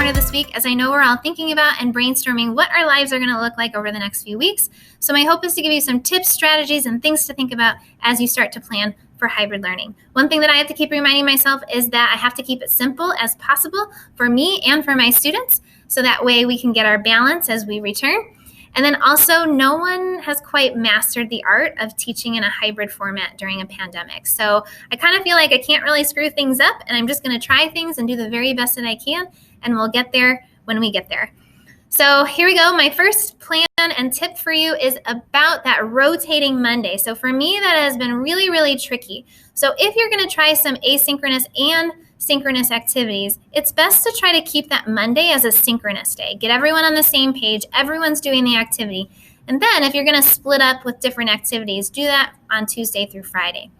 part of this week, as I know we're all thinking about and brainstorming what our lives are going to look like over the next few weeks. So my hope is to give you some tips, strategies, and things to think about as you start to plan for hybrid learning. One thing that I have to keep reminding myself is that I have to keep it simple as possible for me and for my students, so that way we can get our balance as we return. And then also, no one has quite mastered the art of teaching in a hybrid format during a pandemic. So I kind of feel like I can't really screw things up, and I'm just going to try things and do the very best that I can, and we'll get there when we get there. So here we go. My first plan and tip for you is about that rotating Monday. So for me, that has been really, really tricky. So if you're going to try some asynchronous and synchronous activities, it's best to try to keep that Monday as a synchronous day. Get everyone on the same page. Everyone's doing the activity. And then if you're going to split up with different activities, do that on Tuesday through Friday.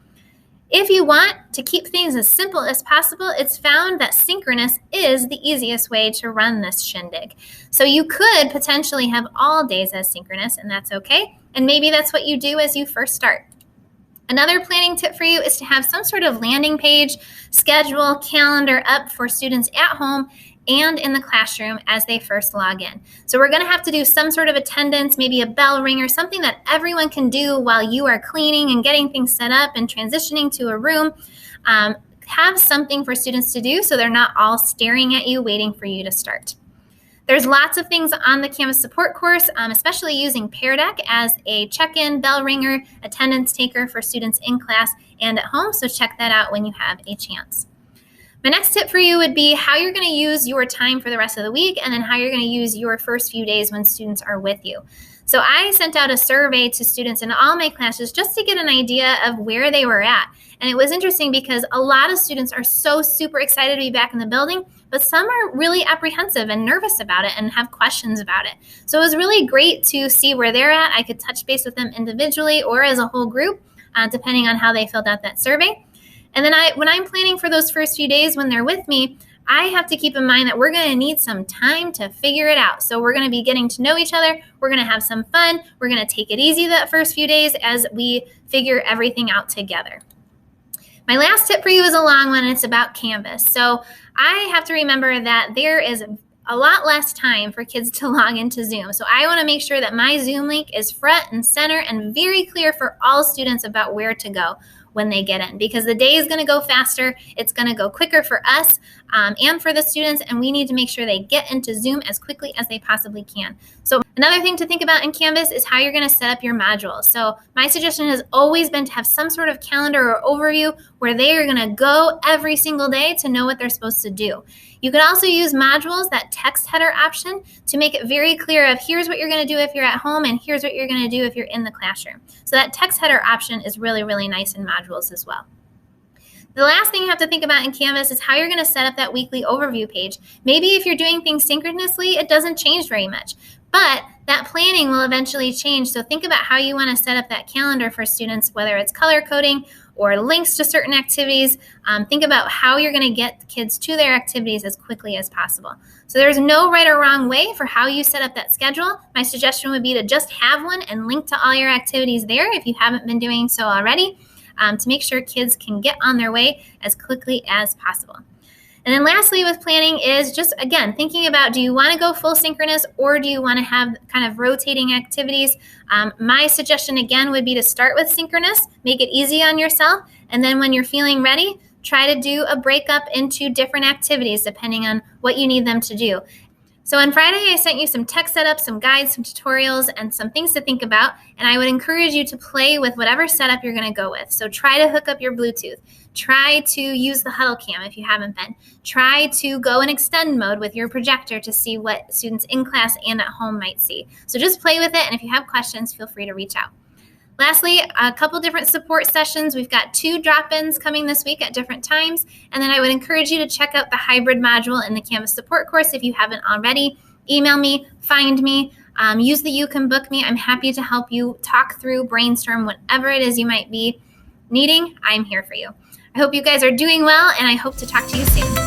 If you want to keep things as simple as possible, it's found that synchronous is the easiest way to run this shindig. So you could potentially have all days as synchronous, and that's okay. And maybe that's what you do as you first start. Another planning tip for you is to have some sort of landing page, schedule, calendar up for students at home and in the classroom as they first log in. So we're going to have to do some sort of attendance, maybe a bell ringer, something that everyone can do while you are cleaning and getting things set up and transitioning to a room. Have something for students to do so they're not all staring at you waiting for you to start. There's lots of things on the Canvas support course, especially using Pear Deck as a check-in, bell ringer, attendance taker for students in class and at home. So check that out when you have a chance. My next tip for you would be how you're going to use your time for the rest of the week, and then how you're going to use your first few days when students are with you. So I sent out a survey to students in all my classes just to get an idea of where they were at. And it was interesting because a lot of students are so super excited to be back in the building, but some are really apprehensive and nervous about it and have questions about it. So it was really great to see where they're at. I could touch base with them individually or as a whole group, depending on how they filled out that survey. And then when I'm planning for those first few days when they're with me, I have to keep in mind that we're going to need some time to figure it out. So we're going to be getting to know each other. We're going to have some fun. We're going to take it easy that first few days as we figure everything out together. My last tip for you is a long one, and it's about Canvas. So I have to remember that there is a lot less time for kids to log into Zoom. So I want to make sure that my Zoom link is front and center and very clear for all students about where to go when they get in, because the day is going to go faster. It's going to go quicker for us and for the students, and we need to make sure they get into Zoom as quickly as they possibly can. So another thing to think about in Canvas is how you're going to set up your modules. So my suggestion has always been to have some sort of calendar or overview where they are going to go every single day to know what they're supposed to do. You could also use modules, that text header option, to make it very clear of here's what you're going to do if you're at home and here's what you're going to do if you're in the classroom. So that text header option is really, really nice in modules as well. The last thing you have to think about in Canvas is how you're going to set up that weekly overview page. Maybe if you're doing things synchronously, it doesn't change very much, but that planning will eventually change. So think about how you want to set up that calendar for students, whether it's color coding or links to certain activities. Think about how you're going to get kids to their activities as quickly as possible. So there's no right or wrong way for how you set up that schedule. My suggestion would be to just have one and link to all your activities there if you haven't been doing so already, to make sure kids can get on their way as quickly as possible. And then lastly with planning is just, again, thinking about, do you want to go full synchronous or do you want to have kind of rotating activities? My suggestion, again, would be to start with synchronous, make it easy on yourself, and then when you're feeling ready, try to do a breakup into different activities depending on what you need them to do. So on Friday, I sent you some tech setups, some guides, some tutorials, and some things to think about. And I would encourage you to play with whatever setup you're going to go with. So try to hook up your Bluetooth. Try to use the huddle cam if you haven't been. Try to go in extend mode with your projector to see what students in class and at home might see. So just play with it. And if you have questions, feel free to reach out. Lastly, a couple different support sessions. We've got 2 drop-ins coming this week at different times. And then I would encourage you to check out the hybrid module in the Canvas support course if you haven't already. Email me, find me, use the You Can Book Me. I'm happy to help you talk through, brainstorm, whatever it is you might be needing. I'm here for you. I hope you guys are doing well, and I hope to talk to you soon.